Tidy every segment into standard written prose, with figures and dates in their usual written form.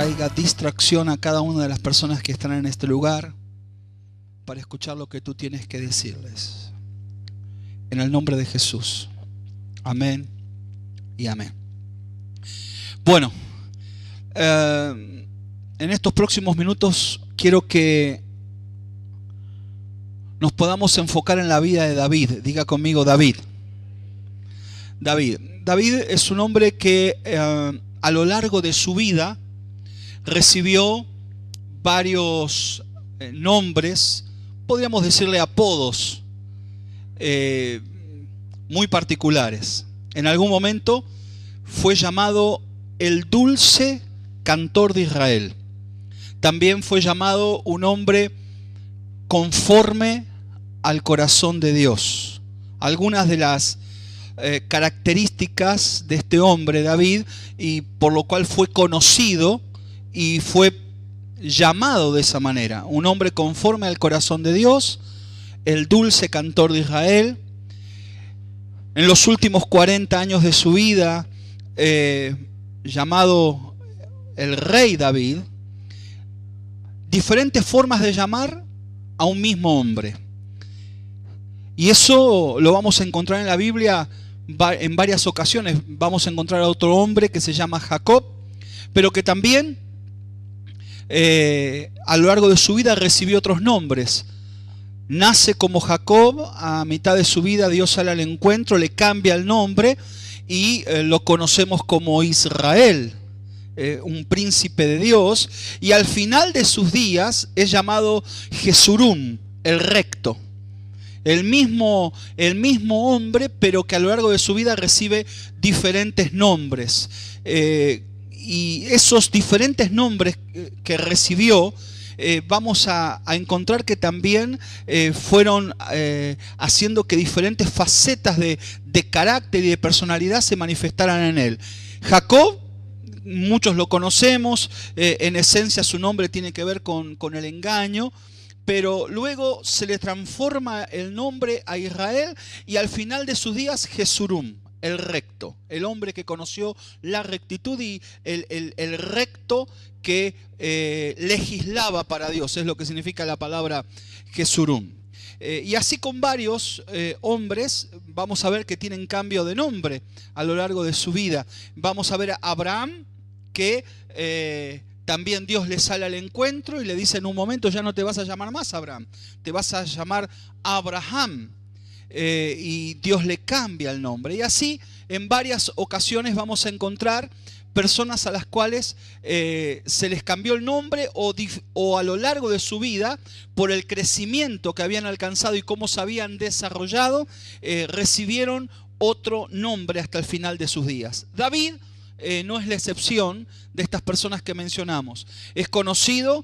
traiga distracción a cada una de las personas que están en este lugar para escuchar lo que tú tienes que decirles. En el nombre de Jesús. Amén y amén. Bueno, en estos próximos minutos quiero que nos podamos enfocar en la vida de David. Diga conmigo David. David es un hombre que a lo largo de su vida recibió varios nombres, podríamos decirle apodos muy particulares. En algún momento fue llamado el dulce cantor de Israel. También fue llamado un hombre conforme al corazón de Dios. Algunas de las características de este hombre, David, y por lo cual fue conocido y fue llamado de esa manera. Un hombre conforme al corazón de Dios, el dulce cantor de Israel. En los últimos 40 años de su vida, llamado el rey David, diferentes formas de llamar a un mismo hombre. Y eso lo vamos a encontrar en la Biblia en varias ocasiones. Vamos a encontrar a otro hombre que se llama Jacob, pero que también a lo largo de su vida recibió otros nombres. Nace como Jacob, a mitad de su vida Dios sale al encuentro, le cambia el nombre y lo conocemos como Israel, un príncipe de Dios, y al final de sus días es llamado Jesurún, el recto. El mismo hombre, pero que a lo largo de su vida recibe diferentes nombres. Y esos diferentes nombres que recibió, vamos a encontrar que también fueron haciendo que diferentes facetas de carácter y de personalidad se manifestaran en él. Jacob, muchos lo conocemos, en esencia su nombre tiene que ver con el engaño, pero luego se le transforma el nombre a Israel y al final de sus días Jesurún, el recto, el hombre que conoció la rectitud y el recto que legislaba para Dios, es lo que significa la palabra Jesurún. Y así con varios hombres vamos a ver que tienen cambio de nombre a lo largo de su vida. Vamos a ver a Abraham, que también Dios le sale al encuentro y le dice en un momento: ya no te vas a llamar más Abraham, te vas a llamar Abraham. Y Dios le cambia el nombre. Y así en varias ocasiones vamos a encontrar personas a las cuales se les cambió el nombre o a lo largo de su vida, por el crecimiento que habían alcanzado y cómo se habían desarrollado, recibieron otro nombre hasta el final de sus días. David no es la excepción de estas personas que mencionamos. Es conocido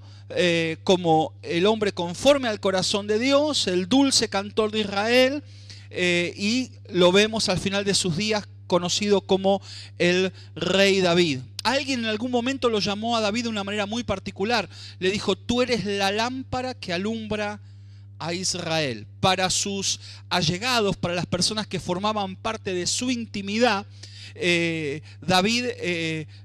como el hombre conforme al corazón de Dios, el dulce cantor de Israel, y lo vemos al final de sus días conocido como el rey David. Alguien en algún momento lo llamó a David de una manera muy particular. Le dijo: tú eres la lámpara que alumbra a Israel. Para sus allegados, para las personas que formaban parte de su intimidad, David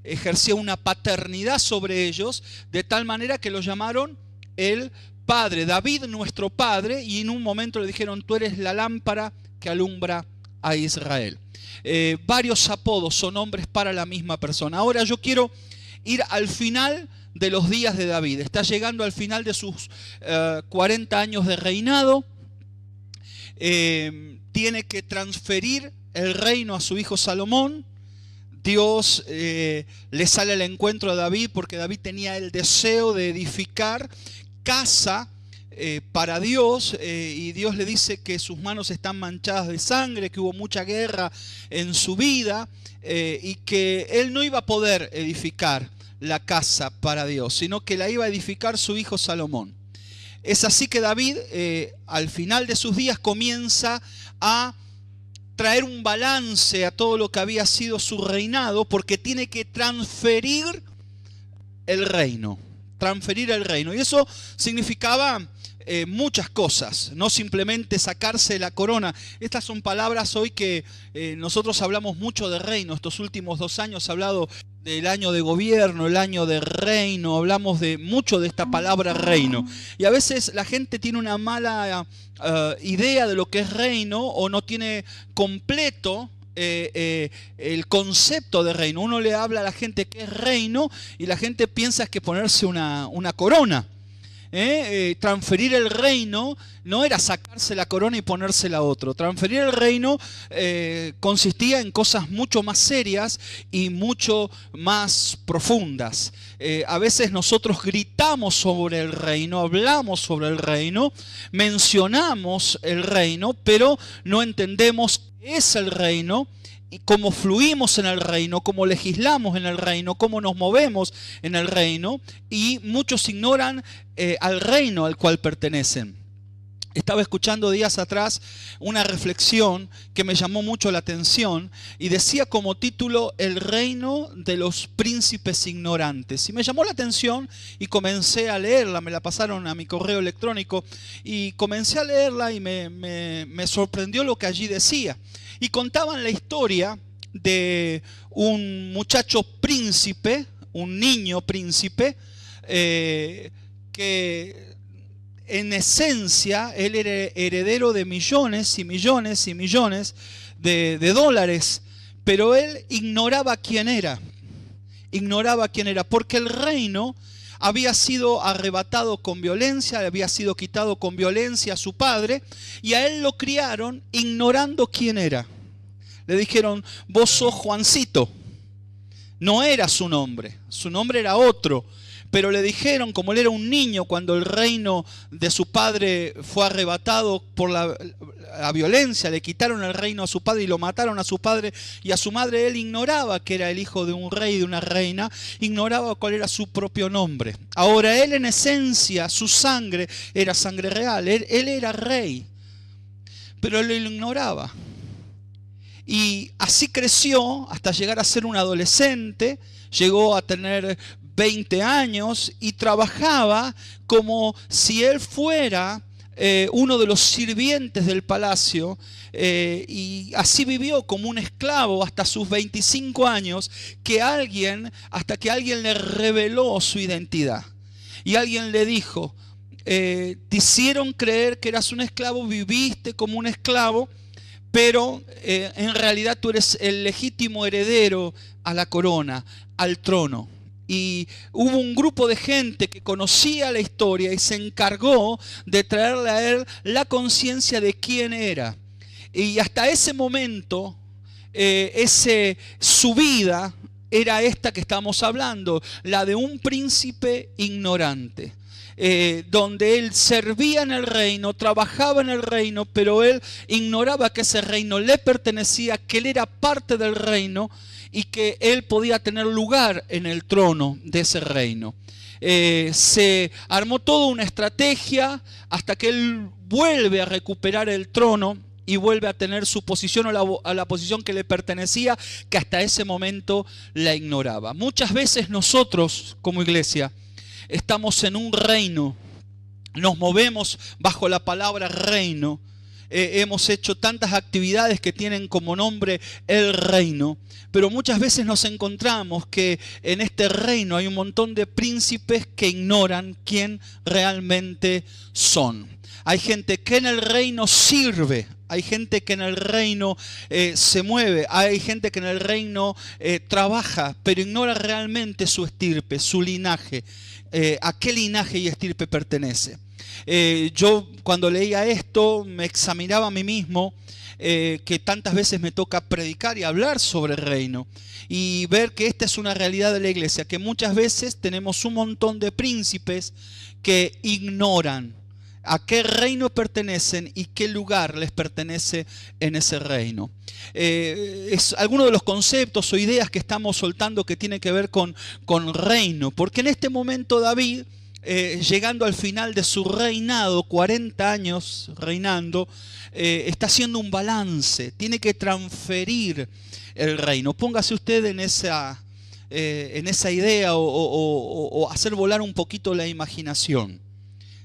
ejercía una paternidad sobre ellos, de tal manera que lo llamaron el Padre. David, nuestro Padre, y en un momento le dijeron: tú eres la lámpara que alumbra a Israel. Varios apodos son nombres para la misma persona. Ahora yo quiero ir al final de los días de David. Está llegando al final de sus 40 años de reinado. Tiene que transferir el reino a su hijo Salomón. Dios le sale al encuentro a David porque David tenía el deseo de edificar casa para Dios, y Dios le dice que sus manos están manchadas de sangre, que hubo mucha guerra en su vida, y que él no iba a poder edificar la casa para Dios, sino que la iba a edificar su hijo Salomón. Es así que David, al final de sus días, comienza a traer un balance a todo lo que había sido su reinado, porque tiene que transferir el reino. Y eso significaba muchas cosas, no simplemente sacarse la corona. Estas son palabras hoy que nosotros hablamos mucho de reino. Estos últimos 2 años se ha hablado del año de gobierno, el año de reino, hablamos de mucho de esta palabra reino. Y a veces la gente tiene una mala idea de lo que es reino o no tiene completo el concepto de reino. Uno le habla a la gente que es reino y la gente piensa que ponerse una corona. Transferir el reino no era sacarse la corona y ponérsela a otro. Transferir el reino consistía en cosas mucho más serias y mucho más profundas. A veces nosotros gritamos sobre el reino, hablamos sobre el reino, mencionamos el reino, pero no entendemos qué es el reino y cómo fluimos en el reino, cómo legislamos en el reino, cómo nos movemos en el reino, y muchos ignoran al reino al cual pertenecen. Estaba escuchando días atrás una reflexión que me llamó mucho la atención y decía como título el reino de los príncipes ignorantes. Y me llamó la atención y comencé a leerla, me la pasaron a mi correo electrónico y comencé a leerla y me sorprendió lo que allí decía. Y contaban la historia de un muchacho príncipe, un niño príncipe, que en esencia él era heredero de millones y millones y millones de dólares, pero él ignoraba quién era, porque el reino había sido arrebatado con violencia, había sido quitado con violencia a su padre, y a él lo criaron ignorando quién era. Le dijeron, vos sos Juancito. No era su nombre era otro. Pero le dijeron, como él era un niño, cuando el reino de su padre fue arrebatado por la violencia, le quitaron el reino a su padre y lo mataron a su padre y a su madre, él ignoraba que era el hijo de un rey y de una reina, ignoraba cuál era su propio nombre. Ahora él en esencia, su sangre era sangre real, él era rey, pero él lo ignoraba. Y así creció hasta llegar a ser un adolescente, llegó a tener 20 años y trabajaba como si él fuera uno de los sirvientes del palacio, y así vivió como un esclavo hasta sus 25 años, hasta que alguien le reveló su identidad. Y alguien le dijo, te hicieron creer que eras un esclavo, viviste como un esclavo, pero en realidad tú eres el legítimo heredero a la corona, al trono. Y hubo un grupo de gente que conocía la historia y se encargó de traerle a él la conciencia de quién era. Y hasta ese momento, su vida era esta que estamos hablando, la de un príncipe ignorante. Donde él servía en el reino, trabajaba en el reino, pero él ignoraba que ese reino le pertenecía, que él era parte del reino y que él podía tener lugar en el trono de ese reino. Se armó toda una estrategia hasta que él vuelve a recuperar el trono y vuelve a tener su posición a la posición que le pertenecía, que hasta ese momento la ignoraba. Muchas veces nosotros como iglesia estamos en un reino, nos movemos bajo la palabra reino, hemos hecho tantas actividades que tienen como nombre el reino, pero muchas veces nos encontramos que en este reino hay un montón de príncipes que ignoran quién realmente son. Hay gente que en el reino sirve, hay gente que en el reino se mueve, hay gente que en el reino trabaja, pero ignora realmente su estirpe, su linaje, a qué linaje y estirpe pertenece. Yo cuando leía esto me examinaba a mí mismo, que tantas veces me toca predicar y hablar sobre el reino y ver que esta es una realidad de la iglesia, que muchas veces tenemos un montón de príncipes que ignoran a qué reino pertenecen y qué lugar les pertenece en ese reino. Es algunos de los conceptos o ideas que estamos soltando que tienen que ver con reino, porque en este momento David, llegando al final de su reinado, 40 años reinando, está haciendo un balance, tiene que transferir el reino. Póngase usted en esa idea o hacer volar un poquito la imaginación.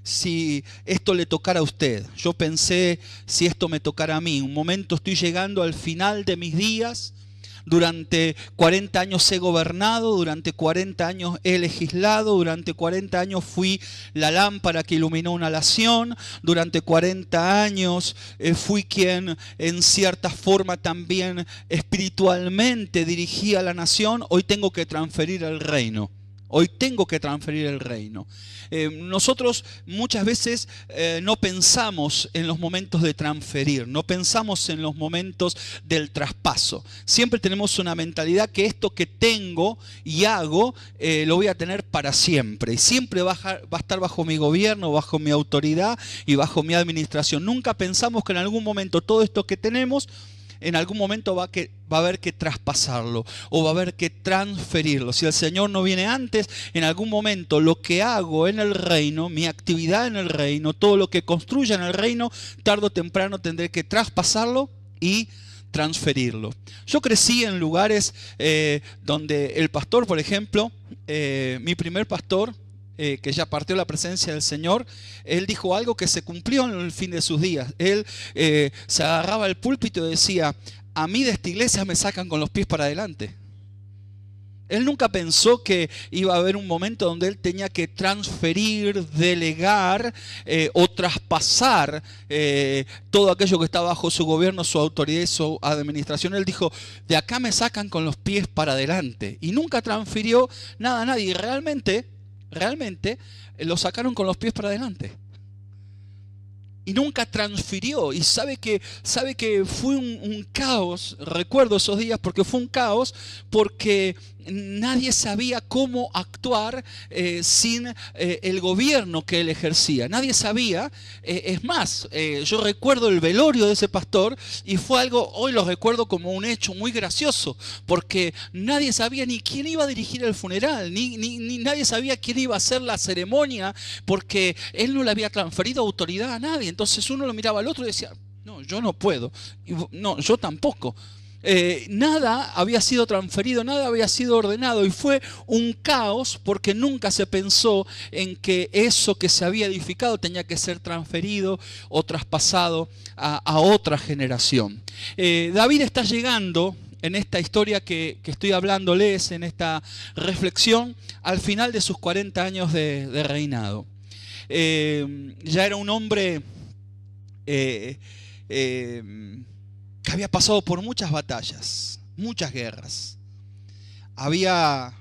Si esto le tocara a usted, yo pensé si esto me tocara a mí, un momento estoy llegando al final de mis días, durante 40 años he gobernado, durante 40 años he legislado, durante 40 años fui la lámpara que iluminó una nación, durante 40 años fui quien en cierta forma también espiritualmente dirigía la nación. Hoy tengo que transferir el reino. Hoy tengo que transferir el reino. Nosotros muchas veces no pensamos en los momentos de transferir, no pensamos en los momentos del traspaso. Siempre tenemos una mentalidad que esto que tengo y hago lo voy a tener para siempre. Y siempre va a estar bajo mi gobierno, bajo mi autoridad y bajo mi administración. Nunca pensamos que en algún momento todo esto que tenemos, en algún momento va a haber que traspasarlo o va a haber que transferirlo. Si el Señor no viene antes, en algún momento lo que hago en el reino, mi actividad en el reino, todo lo que construya en el reino, tarde o temprano tendré que traspasarlo y transferirlo. Yo crecí en lugares donde el pastor, por ejemplo, mi primer pastor, que ya partió la presencia del Señor, él dijo algo que se cumplió en el fin de sus días. Él se agarraba al púlpito y decía: a mí de esta iglesia me sacan con los pies para adelante. Él nunca pensó que iba a haber un momento donde él tenía que transferir, delegar o traspasar todo aquello que estaba bajo su gobierno, su autoridad y su administración. Él dijo: de acá me sacan con los pies para adelante. Y nunca transfirió nada a nadie. Y realmente lo sacaron con los pies para adelante. Y nunca transfirió. Y sabe que fue un caos. Recuerdo esos días porque fue un caos, porque nadie sabía cómo actuar sin el gobierno que él ejercía. Nadie sabía. Es más, yo recuerdo el velorio de ese pastor y fue algo, hoy lo recuerdo como un hecho muy gracioso, porque nadie sabía ni quién iba a dirigir el funeral, ni nadie sabía quién iba a hacer la ceremonia, porque él no le había transferido autoridad a nadie. Entonces uno lo miraba al otro y decía: no, yo no puedo. No, yo tampoco. Nada había sido transferido, nada había sido ordenado, y fue un caos porque nunca se pensó en que eso que se había edificado tenía que ser transferido o traspasado a otra generación. David está llegando en esta historia que estoy hablándoles, en esta reflexión, al final de sus 40 años de reinado. Ya era un hombre que había pasado por muchas batallas, muchas guerras. Había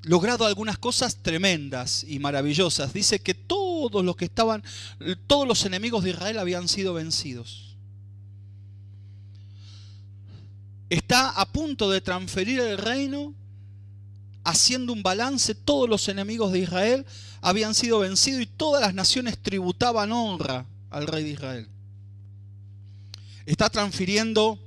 logrado algunas cosas tremendas y maravillosas. Dice que todos los enemigos de Israel habían sido vencidos. Está a punto de transferir el reino, haciendo un balance. Todos los enemigos de Israel habían sido vencidos y todas las naciones tributaban honra al rey de Israel. Está transfiriendo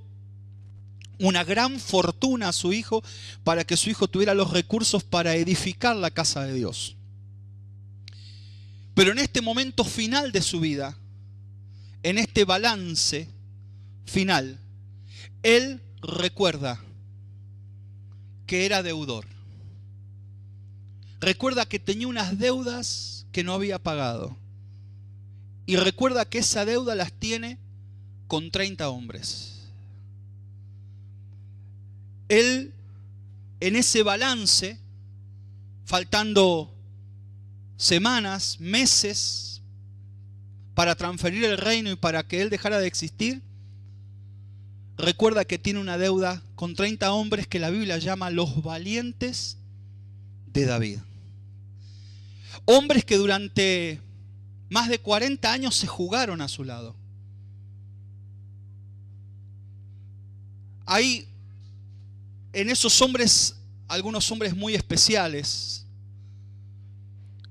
una gran fortuna a su hijo para que su hijo tuviera los recursos para edificar la casa de Dios. Pero en este momento final de su vida, en este balance final, él recuerda que era deudor. Recuerda que tenía unas deudas que no había pagado. Y recuerda que esa deuda las tiene con 30 hombres. Él, en ese balance, faltando semanas, meses para transferir el reino y para que él dejara de existir, recuerda que tiene una deuda con 30 hombres que la Biblia llama los valientes de David. Hombres que durante más de 40 años se jugaron a su lado. Hay en esos hombres algunos hombres muy especiales,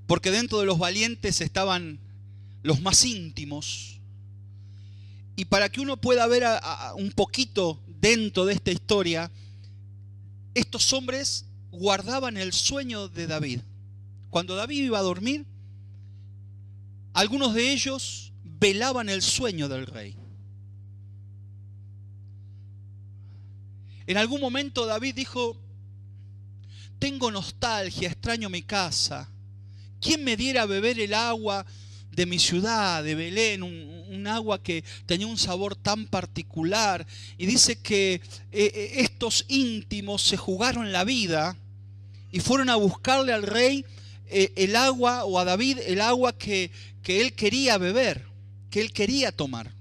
porque dentro de los valientes estaban los más íntimos. Y para que uno pueda ver un poquito dentro de esta historia, estos hombres guardaban el sueño de David. Cuando David iba a dormir, algunos de ellos velaban el sueño del rey. En algún momento David dijo: tengo nostalgia, extraño mi casa. ¿Quién me diera a beber el agua de mi ciudad, de Belén, un agua que tenía un sabor tan particular. Y dice que estos íntimos se jugaron la vida y fueron a buscarle al rey el agua, o a David el agua que él quería beber, que él quería tomar.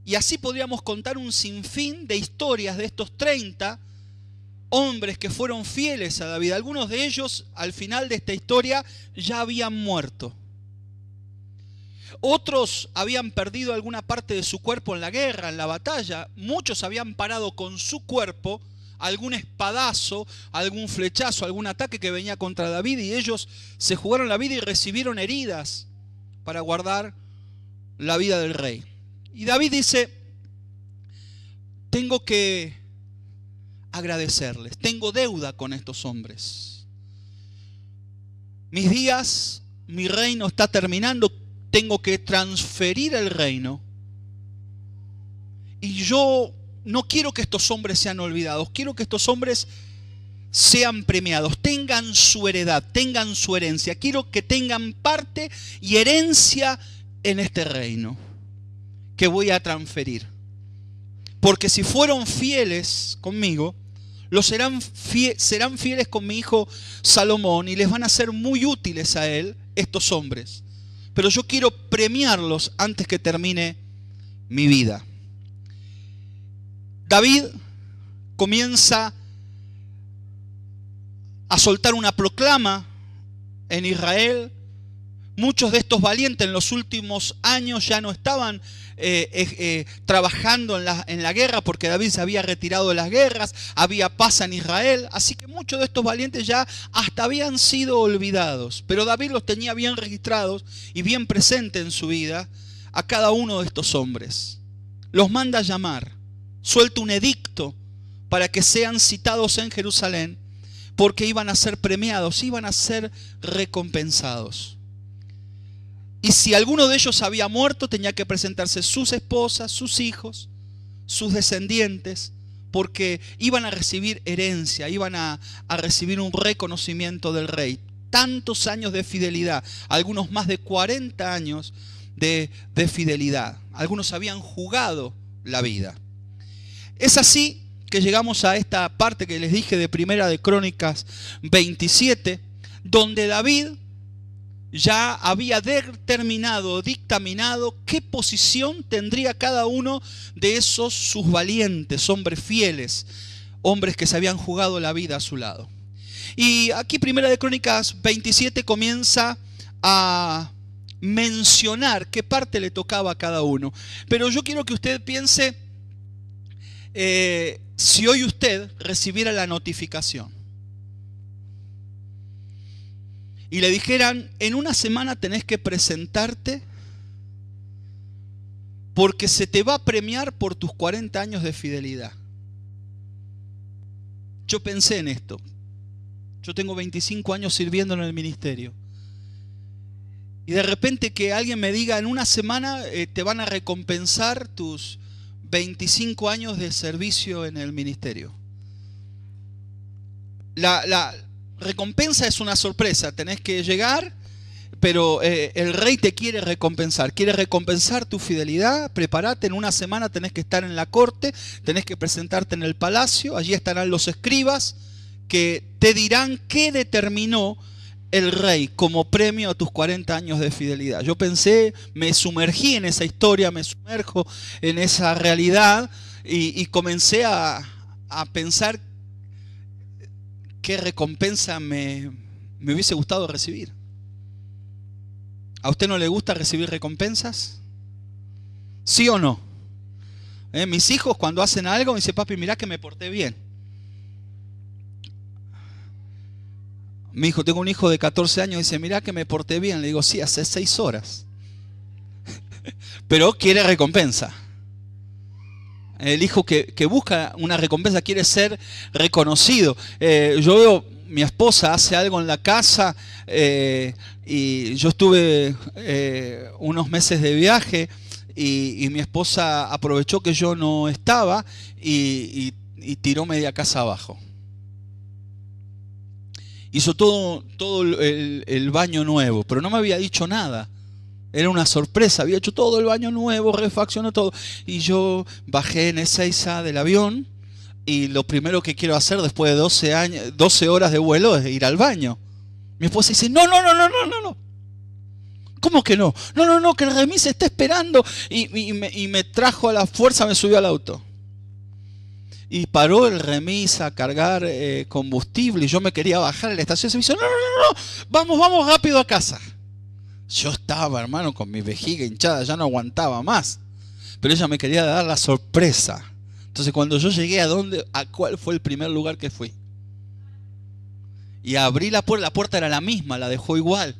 Y así podríamos contar un sinfín de historias de estos 30 hombres que fueron fieles a David. Algunos de ellos al final de esta historia ya habían muerto. Otros habían perdido alguna parte de su cuerpo en la guerra, en la batalla. Muchos habían parado con su cuerpo algún espadazo, algún flechazo, algún ataque que venía contra David, y ellos se jugaron la vida y recibieron heridas para guardar la vida del rey. Y David dice: tengo que agradecerles, tengo deuda con estos hombres. Mis días, mi reino está terminando, tengo que transferir el reino. Y yo no quiero que estos hombres sean olvidados, quiero que estos hombres sean premiados, tengan su heredad, tengan su herencia. Quiero que tengan parte y herencia en este reino que voy a transferir. Porque si fueron fieles conmigo, serán fieles con mi hijo Salomón, y les van a ser muy útiles a él estos hombres. Pero yo quiero premiarlos antes que termine mi vida. David comienza a soltar una proclama en Israel. Muchos de estos valientes en los últimos años ya no estaban trabajando en la guerra, porque David se había retirado de las guerras, había paz en Israel, así que muchos de estos valientes ya hasta habían sido olvidados, pero David los tenía bien registrados y bien presentes en su vida a cada uno de estos hombres. Los manda a llamar, suelta un edicto para que sean citados en Jerusalén, porque iban a ser premiados, iban a ser recompensados. Y si alguno de ellos había muerto, tenía que presentarse sus esposas, sus hijos, sus descendientes, porque iban a recibir herencia, iban a recibir un reconocimiento del rey. Tantos años de fidelidad, algunos más de 40 años de fidelidad. Algunos habían jugado la vida. Es así que llegamos a esta parte que les dije de Primera de Crónicas 27, donde David ya había determinado, dictaminado qué posición tendría cada uno de esos sus valientes, hombres fieles, hombres que se habían jugado la vida a su lado. Y aquí Primera de Crónicas 27 comienza a mencionar qué parte le tocaba a cada uno. Pero yo quiero que usted piense, si hoy usted recibiera la notificación y le dijeran: en una semana tenés que presentarte porque se te va a premiar por tus 40 años de fidelidad. Yo pensé en esto. Yo tengo 25 años sirviendo en el ministerio. Y de repente que alguien me diga: en una semana te van a recompensar tus 25 años de servicio en el ministerio. La recompensa es una sorpresa, tenés que llegar, pero el rey te quiere recompensar tu fidelidad. Prepárate, en una semana tenés que estar en la corte, tenés que presentarte en el palacio, allí estarán los escribas que te dirán qué determinó el rey como premio a tus 40 años de fidelidad. Yo pensé, me sumergí en esa historia, me sumerjo en esa realidad y comencé a pensar qué recompensa me hubiese gustado recibir. ¿A usted no le gusta recibir recompensas? ¿Sí o no? Mis hijos cuando hacen algo me dicen: papi, mirá que me porté bien. Tengo un hijo de 14 años y dice: mirá que me porté bien. Le digo: sí, hace 6 horas. Pero quiere recompensa. El hijo que busca una recompensa quiere ser reconocido. Yo veo, mi esposa hace algo en la casa y yo estuve unos meses de viaje y mi esposa aprovechó que yo no estaba y tiró media casa abajo. Hizo todo el baño nuevo, pero no me había dicho nada. Era una sorpresa, había hecho todo el baño nuevo, refaccionó todo. Y yo bajé en Ezeiza del avión y lo primero que quiero hacer después de 12 horas de vuelo es ir al baño. Mi esposa dice, no. ¿Cómo que no? No, que el remis está esperando. Y me trajo a la fuerza, me subió al auto. Y paró el remis a cargar combustible y yo me quería bajar a la estación de servicio. No, vamos rápido a casa. Yo estaba, hermano, con mi vejiga hinchada, ya no aguantaba más. Pero ella me quería dar la sorpresa. Entonces cuando yo llegué a cuál fue el primer lugar que fui. Y abrí la puerta era la misma, la dejó igual.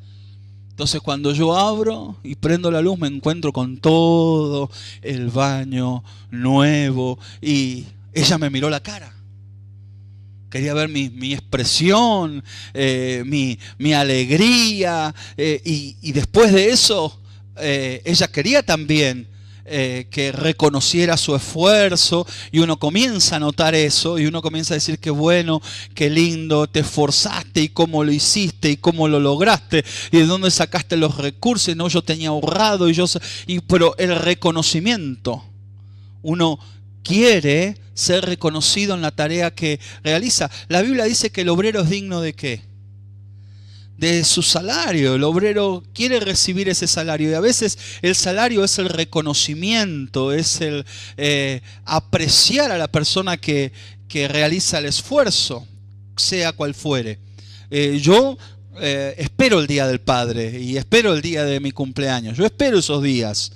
Entonces cuando yo abro y prendo la luz me encuentro con todo el baño nuevo y ella me miró la cara. Quería ver mi expresión, mi alegría y después de eso ella quería también que reconociera su esfuerzo y uno comienza a notar eso y uno comienza a decir qué bueno, qué lindo, te esforzaste y cómo lo hiciste y cómo lo lograste y de dónde sacaste los recursos. No, yo tenía ahorrado pero el reconocimiento, uno quiere ser reconocido en la tarea que realiza. La Biblia dice que el obrero es digno ¿de qué? De su salario. El obrero quiere recibir ese salario y a veces el salario es el reconocimiento, es el apreciar a la persona que realiza el esfuerzo, sea cual fuere. Yo espero el Día del Padre y espero el día de mi cumpleaños. Yo espero esos días.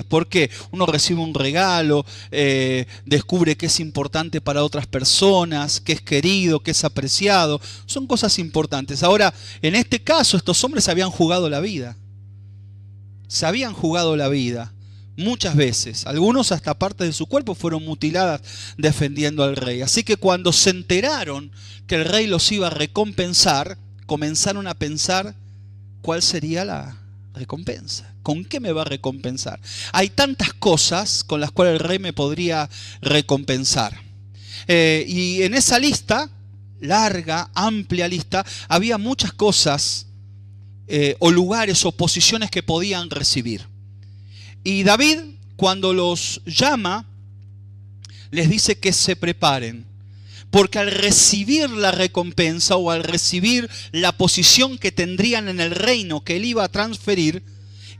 Porque uno recibe un regalo, descubre que es importante para otras personas, que es querido, que es apreciado. Son cosas importantes. Ahora, en este caso, estos hombres se habían jugado la vida. Se habían jugado la vida muchas veces. Algunos hasta partes de su cuerpo fueron mutiladas defendiendo al rey. Así que cuando se enteraron que el rey los iba a recompensar, comenzaron a pensar cuál sería la recompensa. ¿Con qué me va a recompensar? Hay tantas cosas con las cuales el rey me podría recompensar. Y en esa lista, larga, amplia lista, había muchas cosas o lugares o posiciones que podían recibir. Y David, cuando los llama, les dice que se preparen. Porque al recibir la recompensa o al recibir la posición que tendrían en el reino que él iba a transferir,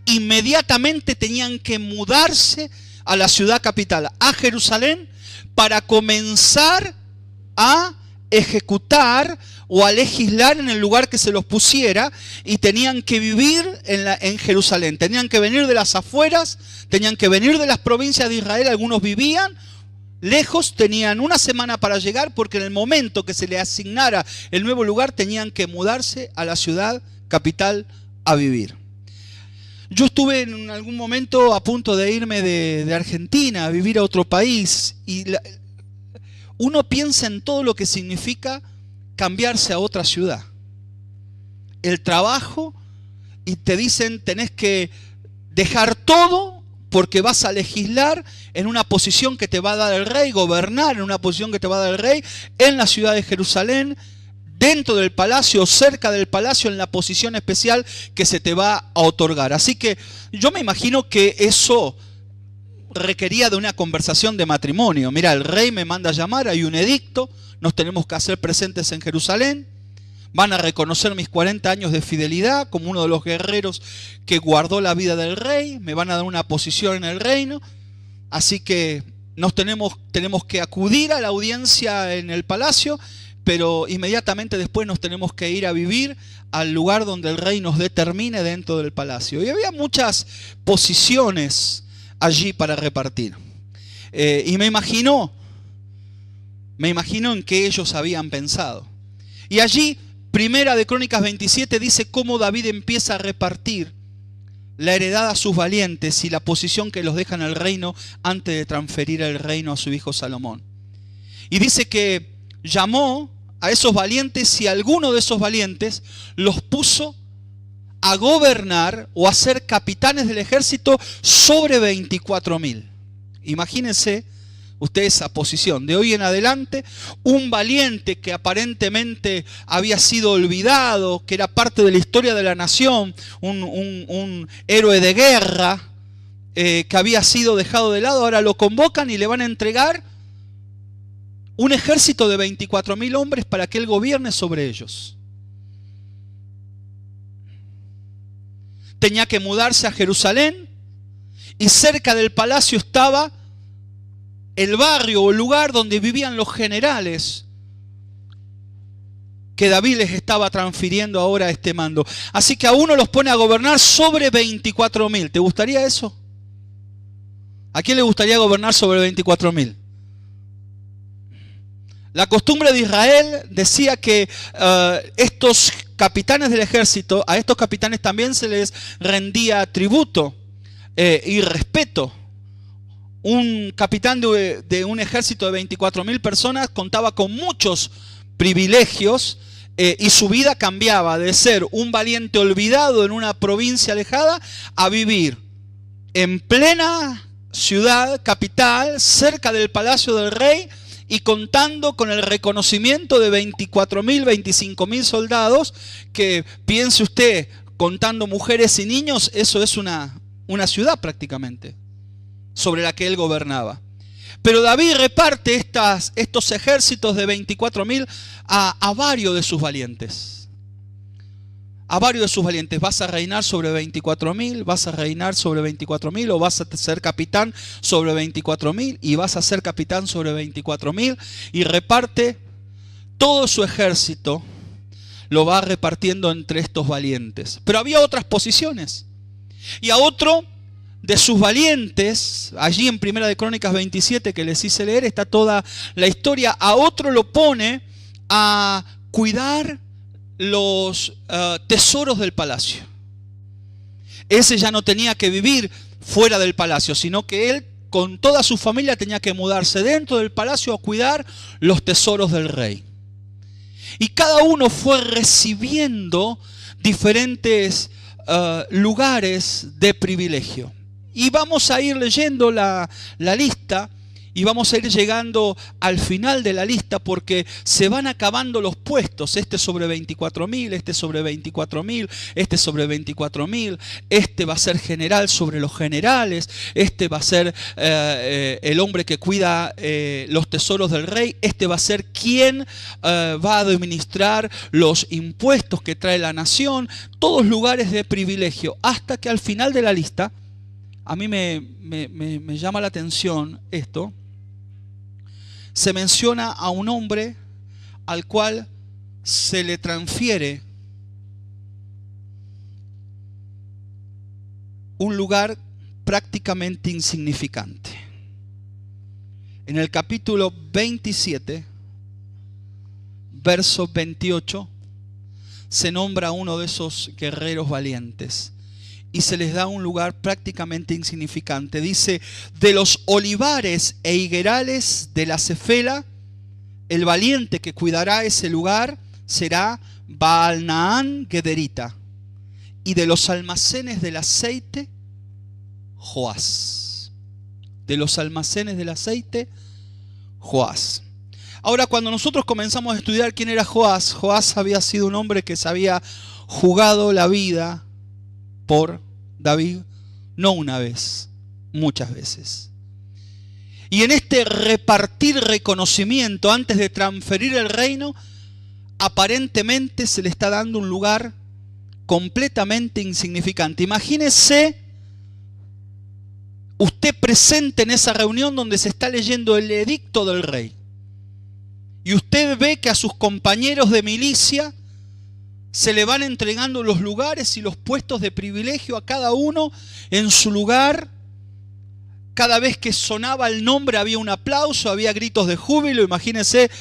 inmediatamente tenían que mudarse a la ciudad capital, a Jerusalén, para comenzar a ejecutar o a legislar en el lugar que se los pusiera y tenían que vivir en Jerusalén. Tenían que venir de las afueras, tenían que venir de las provincias de Israel, algunos vivían lejos, tenían una semana para llegar porque en el momento que se les asignara el nuevo lugar tenían que mudarse a la ciudad capital a vivir. Yo estuve en algún momento a punto de irme de Argentina a vivir a otro país y uno piensa en todo lo que significa cambiarse a otra ciudad. El trabajo y te dicen tenés que dejar todo porque vas a legislar en una posición que te va a dar el rey, gobernar en una posición que te va a dar el rey en la ciudad de Jerusalén, dentro del palacio o cerca del palacio en la posición especial que se te va a otorgar. Así que yo me imagino que eso requería de una conversación de matrimonio. Mira, el rey me manda a llamar, hay un edicto, nos tenemos que hacer presentes en Jerusalén, van a reconocer mis 40 años de fidelidad como uno de los guerreros que guardó la vida del rey, me van a dar una posición en el reino, así que tenemos que acudir a la audiencia en el palacio, pero inmediatamente después nos tenemos que ir a vivir al lugar donde el rey nos determine dentro del palacio. Y había muchas posiciones allí para repartir. Y me imagino en qué ellos habían pensado. Y allí, Primera de Crónicas 27 dice cómo David empieza a repartir la heredad a sus valientes y la posición que los deja en el reino antes de transferir el reino a su hijo Salomón. Y dice que llamó a esos valientes y alguno de esos valientes los puso a gobernar o a ser capitanes del ejército sobre 24.000. Imagínense usted esa posición. De hoy en adelante, un valiente que aparentemente había sido olvidado, que era parte de la historia de la nación, un héroe de guerra, que había sido dejado de lado, ahora lo convocan y le van a entregar un ejército de 24.000 hombres para que él gobierne sobre ellos. Tenía que mudarse a Jerusalén y cerca del palacio estaba el barrio o lugar donde vivían los generales que David les estaba transfiriendo ahora este mando. Así que a uno los pone a gobernar sobre 24.000. ¿Te gustaría eso? ¿A quién le gustaría gobernar sobre 24.000? La costumbre de Israel decía que estos capitanes del ejército, a estos capitanes también se les rendía tributo y respeto. Un capitán de un ejército de 24.000 personas contaba con muchos privilegios y su vida cambiaba de ser un valiente olvidado en una provincia alejada a vivir en plena ciudad, capital, cerca del palacio del rey y contando con el reconocimiento de 24.000, 25.000 soldados que, piense usted, contando mujeres y niños, eso es una ciudad prácticamente sobre la que él gobernaba. Pero David reparte estos ejércitos de 24.000 a varios de sus valientes. A varios de sus valientes. Vas a reinar sobre 24.000, vas a reinar sobre 24.000, o vas a ser capitán sobre 24.000 y vas a ser capitán sobre 24.000, y reparte todo su ejército, lo va repartiendo entre estos valientes. Pero había otras posiciones. Y a otro de sus valientes, allí en Primera de Crónicas 27 que les hice leer, está toda la historia, a otro lo pone a cuidar los tesoros del palacio. Ese ya no tenía que vivir fuera del palacio, sino que él con toda su familia tenía que mudarse dentro del palacio a cuidar los tesoros del rey. Y cada uno fue recibiendo diferentes lugares de privilegio. Y vamos a ir leyendo la lista y vamos a ir llegando al final de la lista porque se van acabando los puestos. Este sobre 24.000, este sobre 24.000, este sobre 24.000, este va a ser general sobre los generales, este va a ser el hombre que cuida los tesoros del rey, este va a ser quien va a administrar los impuestos que trae la nación, todos lugares de privilegio, hasta que al final de la lista, a mí me llama la atención esto, se menciona a un hombre al cual se le transfiere un lugar prácticamente insignificante. En el capítulo 27, verso 28, se nombra a uno de esos guerreros valientes y se les da un lugar prácticamente insignificante. Dice: de los olivares e higuerales de la Cefela, el valiente que cuidará ese lugar será Baal-Naán Gederita, y de los almacenes del aceite, Joás. De los almacenes del aceite, Joás. Ahora, cuando nosotros comenzamos a estudiar quién era Joás, Joás había sido un hombre que se había jugado la vida por David, no una vez, muchas veces. Y en este repartir reconocimiento antes de transferir el reino, aparentemente se le está dando un lugar completamente insignificante. Imagínese usted presente en esa reunión donde se está leyendo el edicto del rey. Y usted ve que a sus compañeros de milicia se le van entregando los lugares y los puestos de privilegio a cada uno en su lugar. Cada vez que sonaba el nombre había un aplauso, había gritos de júbilo. Imagínense,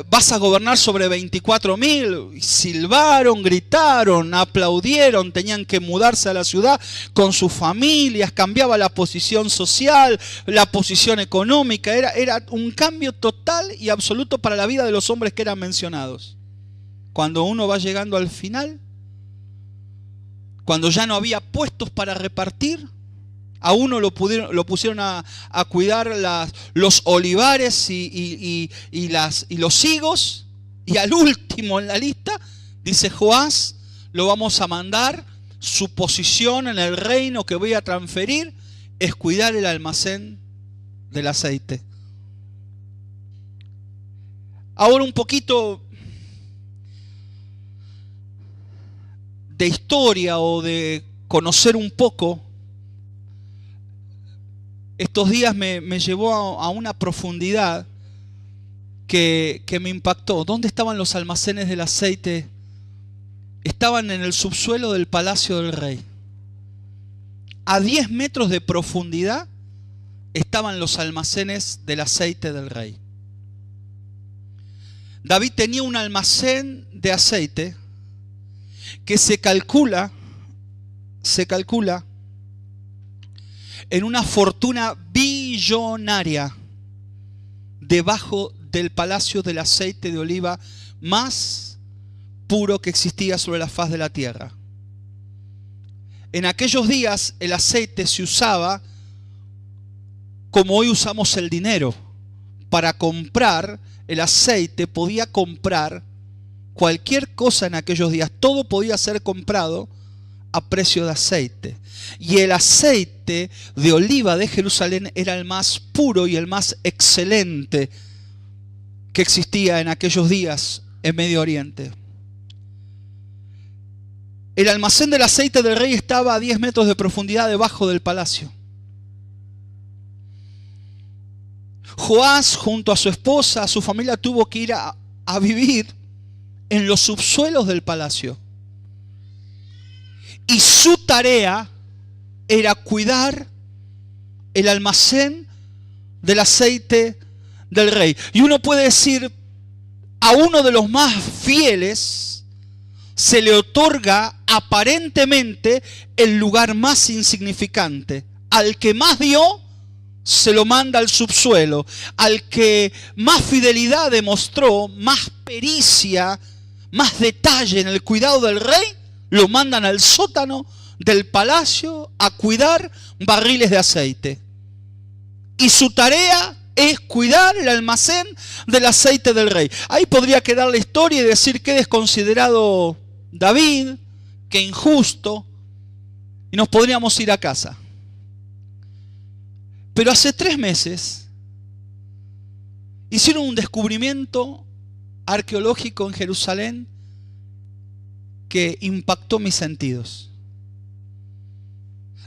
vas a gobernar sobre 24.000. Silbaron, gritaron, aplaudieron, tenían que mudarse a la ciudad con sus familias, cambiaba la posición social, la posición económica. Era un cambio total y absoluto para la vida de los hombres que eran mencionados. Cuando uno va llegando al final, cuando ya no había puestos para repartir, A uno lo pusieron a cuidar los olivares y los higos. Y al último en la lista, dice Joás, lo vamos a mandar. Su posición en el reino que voy a transferir es cuidar el almacén del aceite. Ahora un poquito de historia o de conocer un poco. Estos días me llevó a una profundidad que me impactó. ¿Dónde estaban los almacenes del aceite? Estaban en el subsuelo del palacio del rey. A 10 metros de profundidad estaban los almacenes del aceite del rey. David tenía un almacén de aceite que se calcula en una fortuna billonaria debajo del palacio del aceite de oliva más puro que existía sobre la faz de la tierra. En aquellos días el aceite se usaba como hoy usamos el dinero. Para comprar el aceite podía comprar cualquier cosa en aquellos días. Todo podía ser comprado a precio de aceite. Y el aceite de oliva de Jerusalén era el más puro y el más excelente que existía en aquellos días en Medio Oriente. El almacén del aceite del rey estaba a 10 metros de profundidad debajo del palacio. Joás, junto a su esposa, a su familia, tuvo que ir a vivir en los subsuelos del palacio. Y su tarea era cuidar el almacén del aceite del rey. Y uno puede decir, a uno de los más fieles se le otorga aparentemente el lugar más insignificante. Al que más dio, se lo manda al subsuelo. Al que más fidelidad demostró, más pericia, más detalle en el cuidado del rey, lo mandan al sótano del palacio a cuidar barriles de aceite. Y su tarea es cuidar el almacén del aceite del rey. Ahí podría quedar la historia y decir qué desconsiderado David, qué injusto, y nos podríamos ir a casa. Pero hace 3 meses hicieron un descubrimiento arqueológico en Jerusalén que impactó mis sentidos.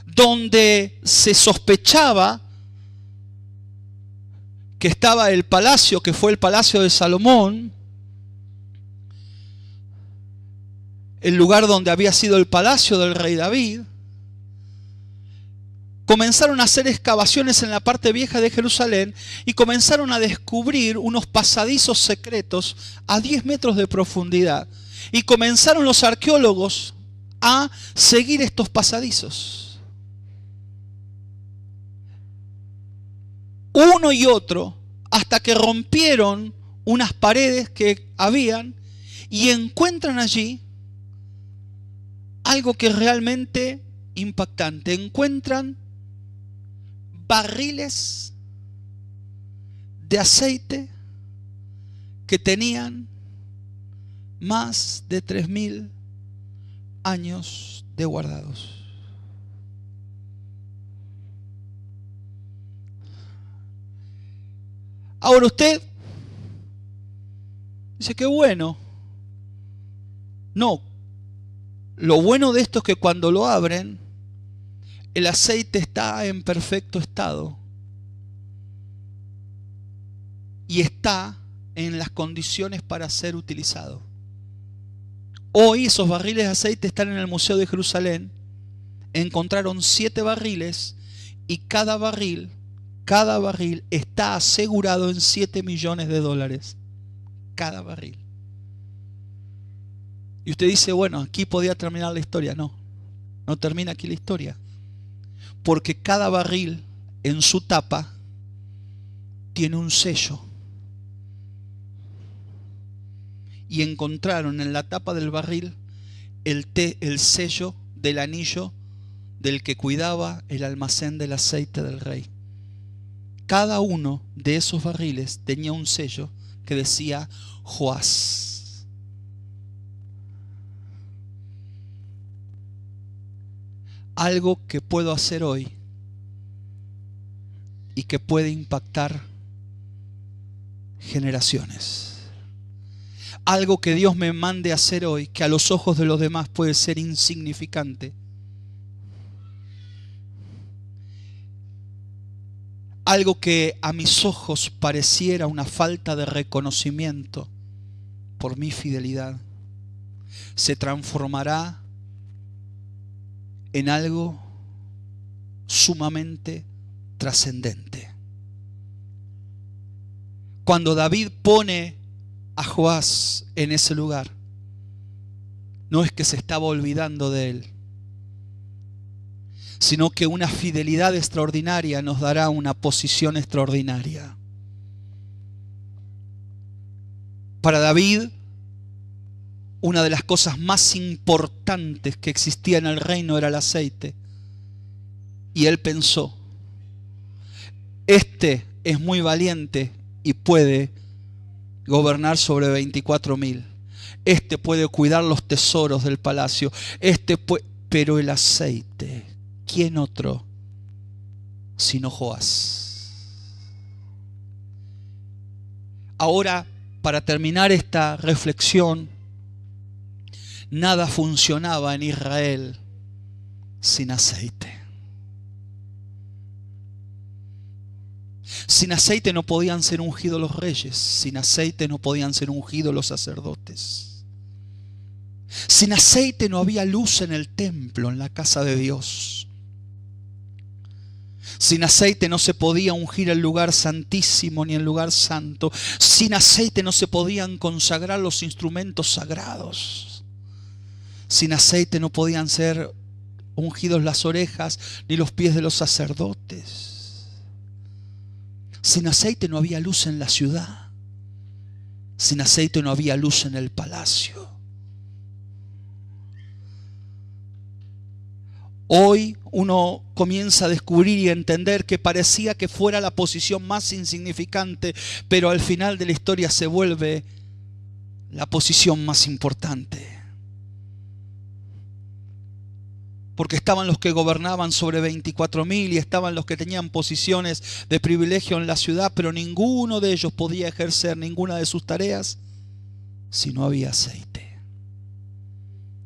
Donde se sospechaba que estaba el palacio, que fue el palacio de Salomón, el lugar donde había sido el palacio del rey David, comenzaron a hacer excavaciones en la parte vieja de Jerusalén y comenzaron a descubrir unos pasadizos secretos a 10 metros de profundidad. Y comenzaron los arqueólogos a seguir estos pasadizos. Uno y otro, hasta que rompieron unas paredes que habían y encuentran allí algo que es realmente impactante. Encuentran barriles de aceite que tenían más de 3000 años de guardados. Ahora usted dice, qué bueno. No, lo bueno de esto es que cuando lo abren, el aceite está en perfecto estado y está en las condiciones para ser utilizado. Hoy esos barriles de aceite están en el Museo de Jerusalén. Encontraron 7 barriles y cada barril está asegurado en $7 millones. Cada barril. Y usted dice, bueno, aquí podía terminar la historia. No, no termina aquí la historia. Porque cada barril en su tapa tiene un sello. Y encontraron en la tapa del barril el sello del anillo del que cuidaba el almacén del aceite del rey. Cada uno de esos barriles tenía un sello que decía Joás. Algo que puedo hacer hoy y que puede impactar generaciones. Algo que Dios me mande a hacer hoy, que a los ojos de los demás puede ser insignificante. Algo que a mis ojos pareciera una falta de reconocimiento por mi fidelidad, se transformará en algo sumamente trascendente. Cuando David pone a Joás en ese lugar, no es que se estaba olvidando de él, sino que una fidelidad extraordinaria nos dará una posición extraordinaria. Para David, una de las cosas más importantes que existía en el reino era el aceite. Y él pensó, este es muy valiente y puede gobernar sobre 24.000. Este puede cuidar los tesoros del palacio. Pero el aceite, ¿quién otro sino Joás? Ahora, para terminar esta reflexión, nada funcionaba en Israel sin aceite. Sin aceite no podían ser ungidos los reyes. Sin aceite no podían ser ungidos los sacerdotes. Sin aceite no había luz en el templo, en la casa de Dios. Sin aceite no se podía ungir el lugar santísimo ni el lugar santo. Sin aceite no se podían consagrar los instrumentos sagrados. Sin aceite no podían ser ungidos las orejas ni los pies de los sacerdotes. Sin aceite no había luz en la ciudad. Sin aceite no había luz en el palacio. Hoy uno comienza a descubrir y a entender que parecía que fuera la posición más insignificante, pero al final de la historia se vuelve la posición más importante. Porque estaban los que gobernaban sobre 24.000 y estaban los que tenían posiciones de privilegio en la ciudad, pero ninguno de ellos podía ejercer ninguna de sus tareas si no había aceite.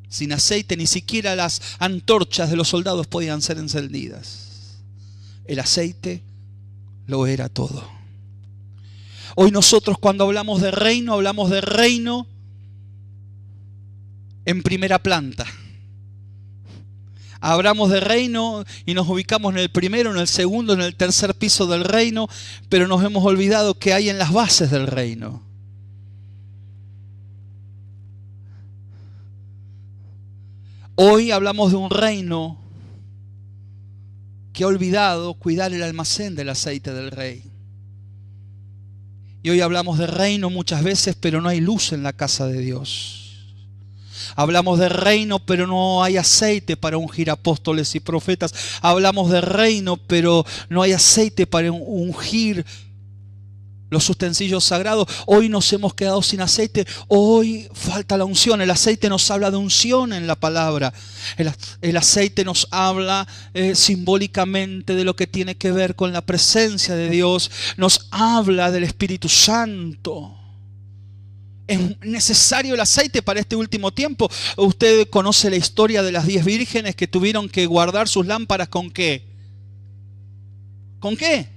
Sin aceite ni siquiera las antorchas de los soldados podían ser encendidas. El aceite lo era todo. Hoy nosotros cuando hablamos de reino en primera planta. Hablamos de reino y nos ubicamos en el primero, en el segundo, en el tercer piso del reino, pero nos hemos olvidado que hay en las bases del reino. Hoy hablamos de un reino que ha olvidado cuidar el almacén del aceite del rey. Y hoy hablamos de reino muchas veces, pero no hay luz en la casa de Dios. Hablamos de reino, pero no hay aceite para ungir apóstoles y profetas. Hablamos de reino, pero no hay aceite para ungir los utensilios sagrados. Hoy nos hemos quedado sin aceite. Hoy falta la unción. El aceite nos habla de unción en la palabra. El aceite nos habla simbólicamente de lo que tiene que ver con la presencia de Dios. Nos habla del Espíritu Santo. ¿Es necesario el aceite para este último tiempo? Usted conoce la historia de las 10 vírgenes que tuvieron que guardar sus lámparas ¿con qué? ¿Con qué?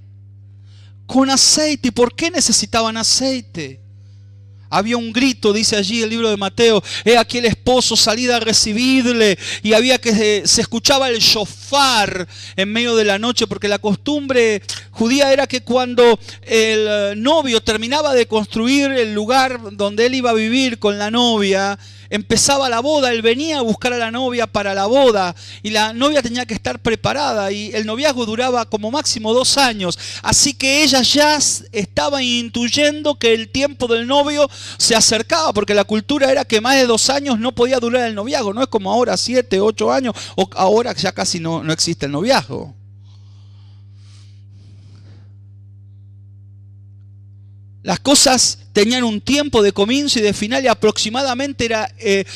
Con aceite. ¿Y por qué necesitaban aceite? Había un grito, dice allí el libro de Mateo, he aquí el esposo, salid a recibirle. Y había que se escuchaba el shofar en medio de la noche, porque la costumbre judía era que cuando el novio terminaba de construir el lugar donde él iba a vivir con la novia, empezaba la boda, él venía a buscar a la novia para la boda y la novia tenía que estar preparada y el noviazgo duraba como máximo 2 años. Así que ella ya estaba intuyendo que el tiempo del novio se acercaba, porque la cultura era que más de 2 años no podía durar el noviazgo. No es como ahora 7, 8 años, o ahora ya casi no existe el noviazgo. Las cosas tenían un tiempo de comienzo y de final y aproximadamente era,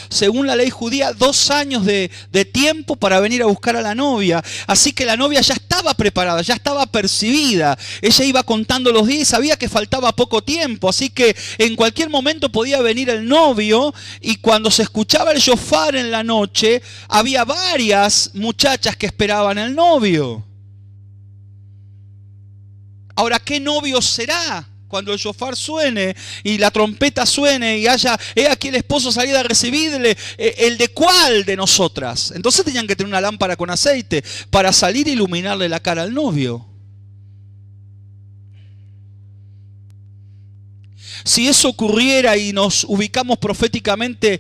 según la ley judía, 2 años de tiempo para venir a buscar a la novia. Así que la novia ya estaba preparada, ya estaba percibida. Ella iba contando los días y sabía que faltaba poco tiempo. Así que en cualquier momento podía venir el novio y cuando se escuchaba el shofar en la noche, había varias muchachas que esperaban al novio. Ahora, ¿qué novio será? Cuando el shofar suene y la trompeta suene y haya, aquí el esposo salida a recibirle, ¿el de cuál de nosotras? Entonces tenían que tener una lámpara con aceite para salir e iluminarle la cara al novio. Si eso ocurriera y nos ubicamos proféticamente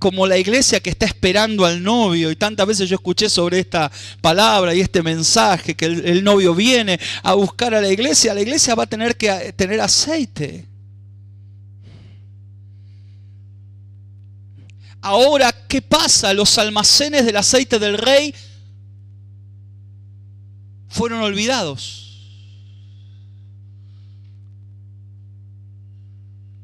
como la iglesia que está esperando al novio, y tantas veces yo escuché sobre esta palabra y este mensaje, que el novio viene a buscar a la iglesia va a tener que tener aceite. Ahora, ¿qué pasa? Los almacenes del aceite del rey fueron olvidados.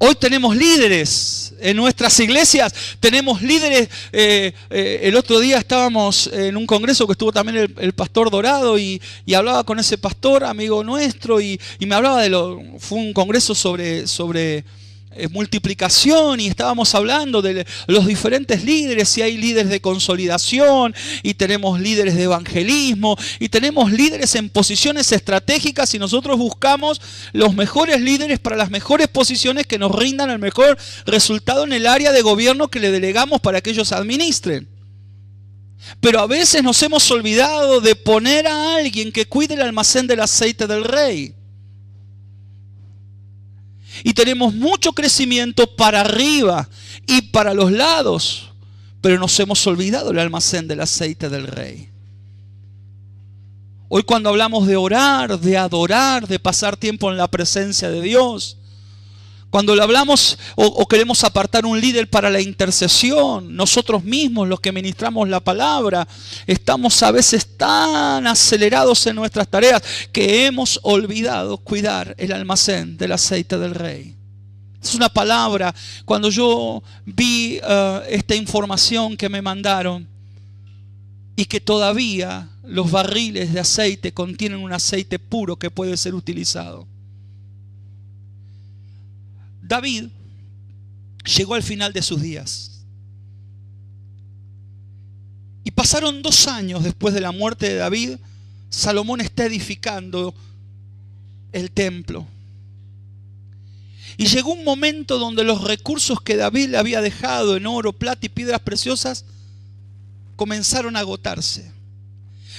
Hoy tenemos líderes en nuestras iglesias, tenemos líderes. El otro día estábamos en un congreso que estuvo también el pastor Dorado y hablaba con ese pastor, amigo nuestro, y me hablaba fue un congreso sobre multiplicación y estábamos hablando de los diferentes líderes y hay líderes de consolidación y tenemos líderes de evangelismo y tenemos líderes en posiciones estratégicas y nosotros buscamos los mejores líderes para las mejores posiciones que nos rindan el mejor resultado en el área de gobierno que le delegamos para que ellos administren. Pero a veces nos hemos olvidado de poner a alguien que cuide el almacén del aceite del rey. Y tenemos mucho crecimiento para arriba y para los lados, pero nos hemos olvidado el almacén del aceite del rey. Hoy cuando hablamos de orar, de adorar, de pasar tiempo en la presencia de Dios, cuando le hablamos o queremos apartar un líder para la intercesión, nosotros mismos los que ministramos la palabra, estamos a veces tan acelerados en nuestras tareas que hemos olvidado cuidar el almacén del aceite del rey. Es una palabra, cuando yo vi esta información que me mandaron y que todavía los barriles de aceite contienen un aceite puro que puede ser utilizado. David llegó al final de sus días. Y pasaron 2 años después de la muerte de David. Salomón está edificando el templo. Y llegó un momento donde los recursos que David le había dejado en oro, plata y piedras preciosas comenzaron a agotarse.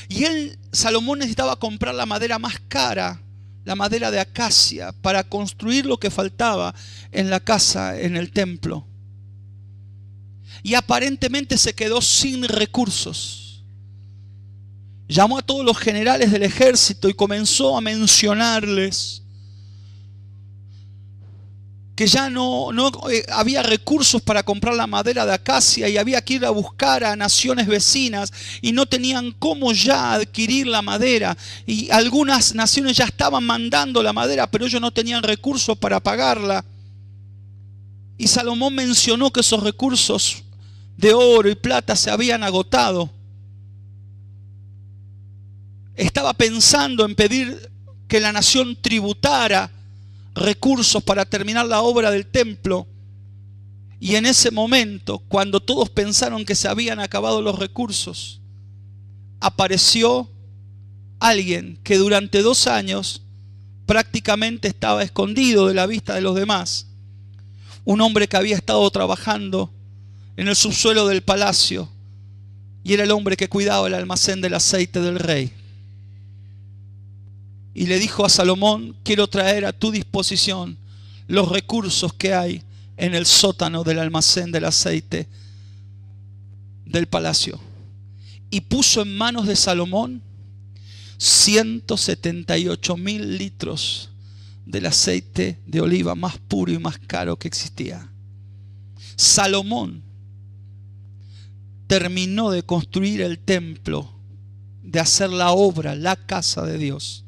Y Salomón necesitaba comprar la madera más cara, la madera de acacia, para construir lo que faltaba en la casa, en el templo. Y aparentemente se quedó sin recursos. Llamó a todos los generales del ejército y comenzó a mencionarles que ya no había recursos para comprar la madera de acacia y había que ir a buscar a naciones vecinas y no tenían cómo ya adquirir la madera. Y algunas naciones ya estaban mandando la madera, pero ellos no tenían recursos para pagarla. Y Salomón mencionó que esos recursos de oro y plata se habían agotado. Estaba pensando en pedir que la nación tributara recursos para terminar la obra del templo. Y en ese momento, cuando todos pensaron que se habían acabado los recursos, apareció alguien que durante 2 años prácticamente estaba escondido de la vista de los demás. Un hombre que había estado trabajando en el subsuelo del palacio y era el hombre que cuidaba el almacén del aceite del rey. Y le dijo a Salomón: quiero traer a tu disposición los recursos que hay en el sótano del almacén del aceite del palacio y puso en manos de Salomón 178.000 litros del aceite de oliva más puro y más caro que existía. Salomón terminó de construir el templo, de hacer la obra, la casa de Dios,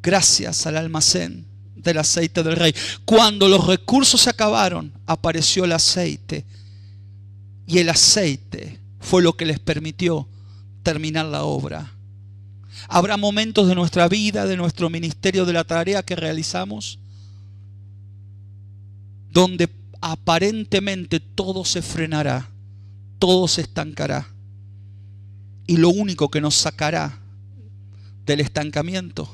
gracias al almacén del aceite del rey. Cuando los recursos se acabaron, apareció el aceite, y el aceite fue lo que les permitió terminar la obra. Habrá momentos de nuestra vida, de nuestro ministerio, de la tarea que realizamos, donde aparentemente todo se frenará, todo se estancará, y lo único que nos sacará del estancamiento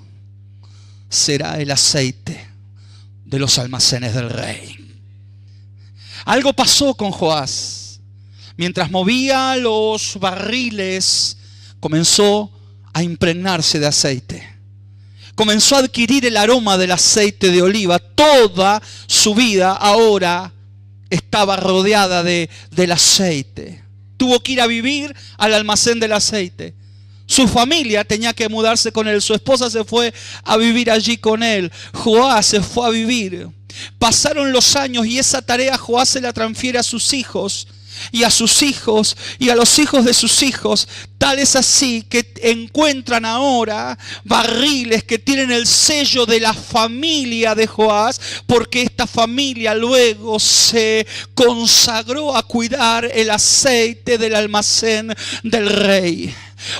será el aceite de los almacenes del rey. Algo pasó con Joás. Mientras movía los barriles, comenzó a impregnarse de aceite. Comenzó a adquirir el aroma del aceite de oliva. Toda su vida ahora estaba rodeada del aceite. Tuvo que ir a vivir al almacén del aceite. Su familia tenía que mudarse con él. Su esposa se fue a vivir allí con él. Joás se fue a vivir. Pasaron los años y esa tarea Joás se la transfiere a sus hijos, y a sus hijos, y a los hijos de sus hijos. Tal es así que encuentran ahora barriles que tienen el sello de la familia de Joás, porque esta familia luego se consagró a cuidar el aceite del almacén del rey.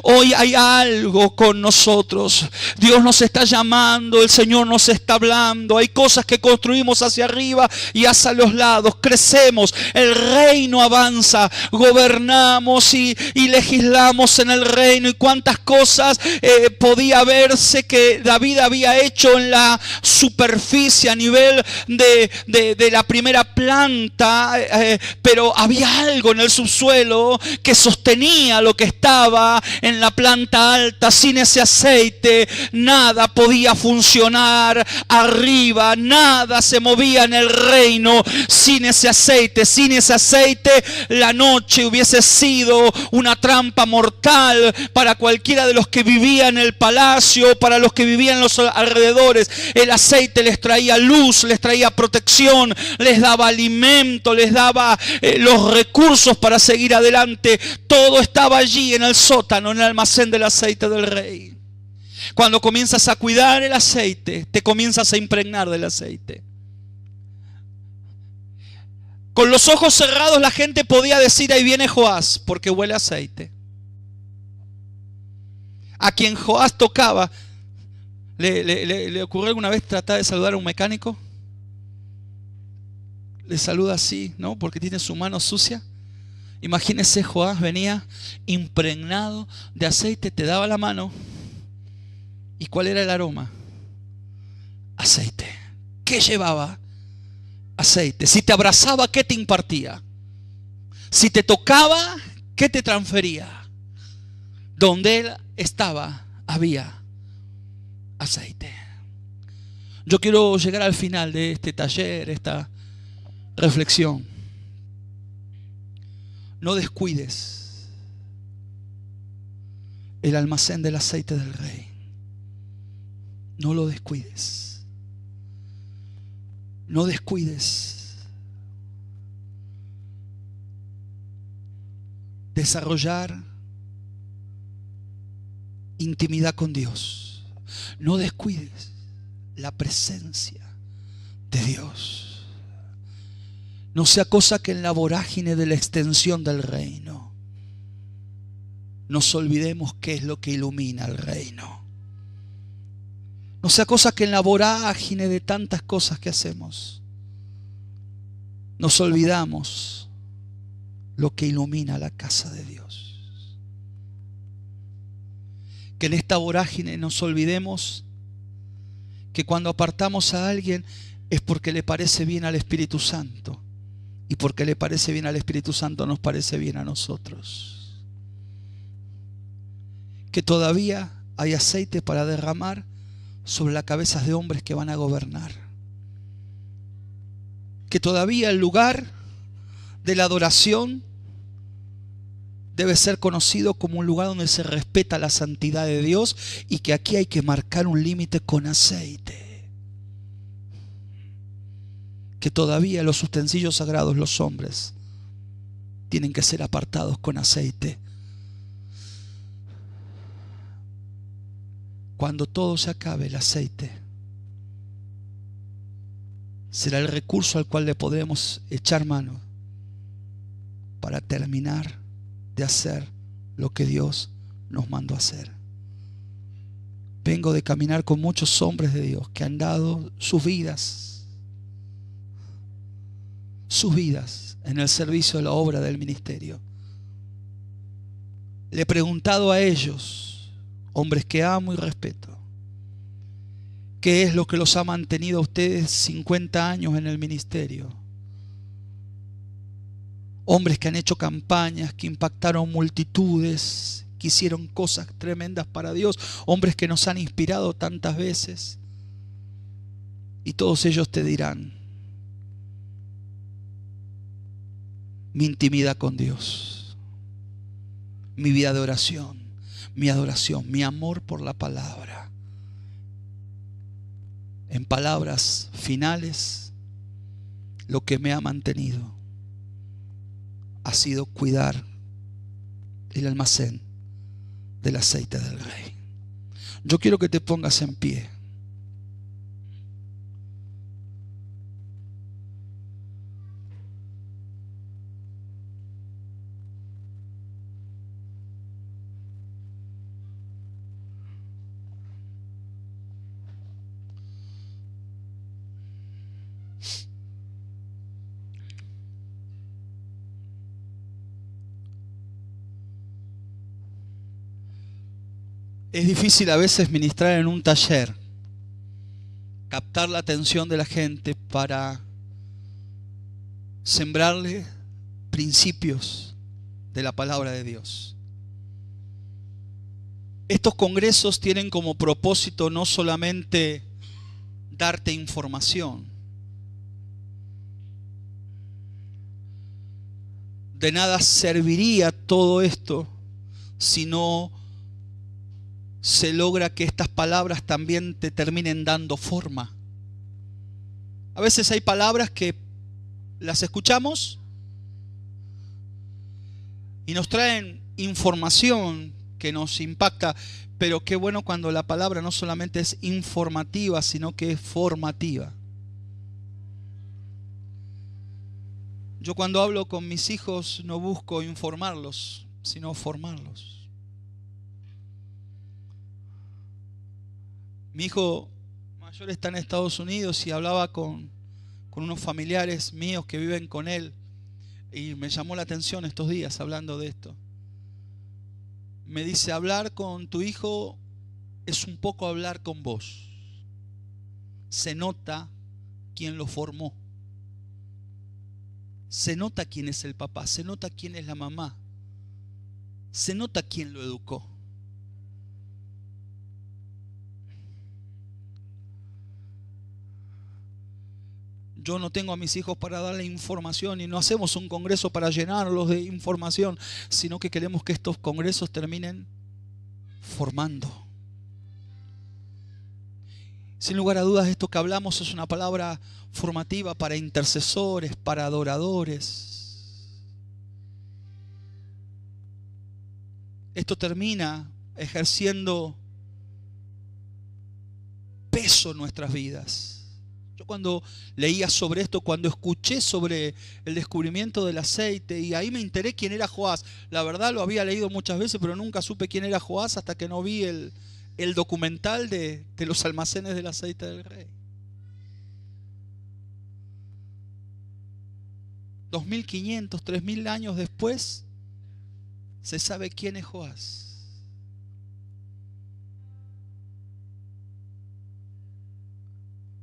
Hoy hay algo con nosotros. Dios nos está llamando, el Señor nos está hablando. Hay cosas que construimos hacia arriba y hacia los lados. Crecemos, el reino avanza, gobernamos y legislamos en el reino. Y cuántas cosas podía verse que David había hecho en la superficie a nivel de la primera planta, pero había algo en el subsuelo que sostenía lo que estaba en la planta alta. Sin ese aceite nada podía funcionar arriba, nada se movía en el reino sin ese aceite. Sin ese aceite la noche hubiese sido una trampa mortal para cualquiera de los que vivían en el palacio, para los que vivían en los alrededores. El aceite les traía luz, les traía protección, les daba alimento, les daba los recursos para seguir adelante. Todo estaba allí en el sótano, en el almacén del aceite del rey. Cuando comienzas a cuidar el aceite, te comienzas a impregnar del aceite. Con los ojos cerrados la gente podía decir: ahí viene Joás, porque huele a aceite. A quien Joás tocaba, ¿le ocurrió alguna vez tratar de saludar a un mecánico? Le saluda así, ¿no? Porque tiene su mano sucia. Imagínese, Joás venía impregnado de aceite, te daba la mano. ¿Y cuál era el aroma? Aceite. ¿Qué llevaba? Aceite. Si te abrazaba, ¿qué te impartía? Si te tocaba, ¿qué te transfería? Donde él estaba, había aceite. Yo quiero llegar al final de este taller, esta reflexión. No descuides el almacén del aceite del rey. No lo descuides. No descuides desarrollar intimidad con Dios. No descuides la presencia de Dios. No sea cosa que en la vorágine de la extensión del reino nos olvidemos qué es lo que ilumina el reino. No sea cosa que en la vorágine de tantas cosas que hacemos nos olvidamos lo que ilumina la casa de Dios. Que en esta vorágine nos olvidemos que cuando apartamos a alguien es porque le parece bien al Espíritu Santo. Y porque le parece bien al Espíritu Santo, nos parece bien a nosotros. Que todavía hay aceite para derramar sobre las cabezas de hombres que van a gobernar. que todavía el lugar de la adoración debe ser conocido como un lugar donde se respeta la santidad de Dios y que aquí hay que marcar un límite con aceite. Que todavía los utensilios sagrados, los hombres, tienen que ser apartados con aceite. Cuando todo se acabe, el aceite será el recurso al cual le podremos echar mano para terminar de hacer lo que Dios nos mandó a hacer. Vengo de caminar con muchos hombres de Dios que han dado sus vidas en el servicio de la obra del ministerio. Le he preguntado a ellos, hombres que amo y respeto, ¿qué es lo que los ha mantenido a ustedes 50 años en el ministerio? Hombres que han hecho campañas, que impactaron multitudes, que hicieron cosas tremendas para Dios. Hombres que nos han inspirado tantas veces. Y todos ellos te dirán: mi intimidad con Dios, mi vida de oración, mi adoración, mi amor por la palabra. En palabras finales, lo que me ha mantenido ha sido cuidar el almacén del aceite del Rey. Yo quiero que te pongas en pie. Es difícil a veces ministrar en un taller, captar la atención de la gente para sembrarle principios de la palabra de Dios. Estos congresos tienen como propósito no solamente darte información. De nada serviría todo esto si no se logra que estas palabras también te terminen dando forma. A veces hay palabras que las escuchamos y nos traen información que nos impacta, pero qué bueno cuando la palabra no solamente es informativa, sino que es formativa. Yo cuando hablo con mis hijos no busco informarlos, sino formarlos. Mi hijo mayor está en Estados Unidos y hablaba con unos familiares míos que viven con él y me llamó la atención estos días hablando de esto. Me dice: hablar con tu hijo es un poco hablar con vos. Se nota quién lo formó. Se nota quién es el papá, se nota quién es la mamá, se nota quién lo educó. Yo no tengo a mis hijos para darle información y no hacemos un congreso para llenarlos de información, sino que queremos que estos congresos terminen formando. Sin lugar a dudas, esto que hablamos es una palabra formativa para intercesores, para adoradores. Esto termina ejerciendo peso en nuestras vidas. Yo cuando leía sobre esto, cuando escuché sobre el descubrimiento del aceite, y ahí me enteré quién era Joás. La verdad lo había leído muchas veces, pero nunca supe quién era Joás hasta que no vi el documental de los almacenes del aceite del Rey. 2500, 3000 años después, se sabe quién es Joás.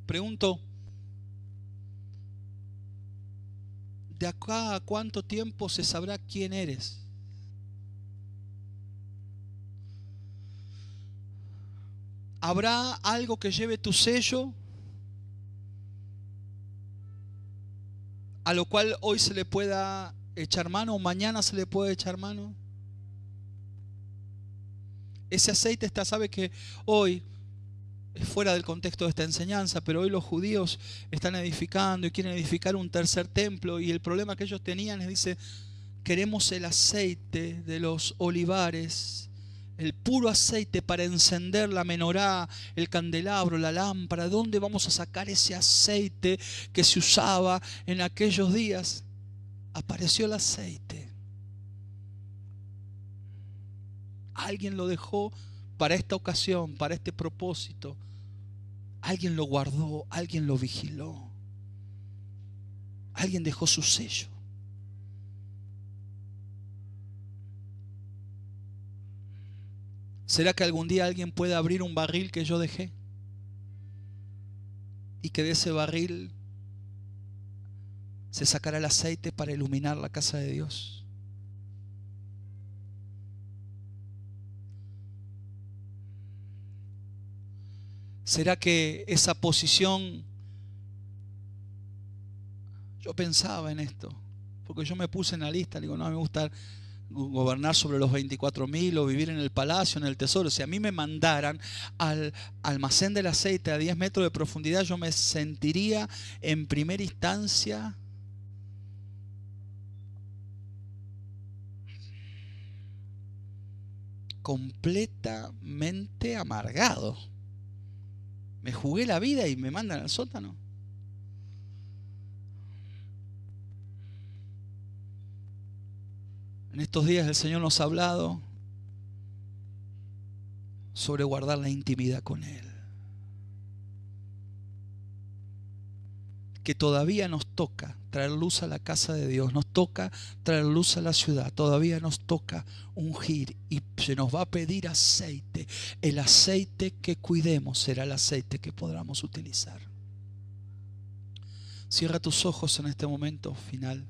Pregunto, ¿de acá a cuánto tiempo se sabrá quién eres? ¿Habrá algo que lleve tu sello? a lo cual hoy se le pueda echar mano o mañana se le puede echar mano. Ese aceite está, sabe que hoy es fuera del contexto de esta enseñanza, pero hoy los judíos están edificando y quieren edificar un tercer templo, y el problema que ellos tenían es, dice, queremos el aceite de los olivares, el puro aceite para encender la menorá, el candelabro, la lámpara. ¿Dónde vamos a sacar ese aceite que se usaba en aquellos días? Apareció el aceite. Alguien lo dejó para esta ocasión, para este propósito. Alguien lo guardó, alguien lo vigiló. Alguien dejó su sello. ¿Será que algún día alguien puede abrir un barril que yo dejé? Y que de ese barril se sacará el aceite para iluminar la casa de Dios. ¿Será que esa posición, yo pensaba en esto, porque yo me puse en la lista, digo, no, me gusta gobernar sobre los 24.000 o vivir en el palacio, en el tesoro. Si a mí me mandaran al almacén del aceite a 10 metros de profundidad, yo me sentiría en primera instancia completamente amargado. Me jugué la vida y me mandan al sótano. En estos días el Señor nos ha hablado sobre guardar la intimidad con Él. Que todavía nos toca traer luz a la casa de Dios, nos toca traer luz a la ciudad, todavía nos toca ungir y se nos va a pedir aceite. El aceite que cuidemos será el aceite que podamos utilizar. Cierra tus ojos en este momento final.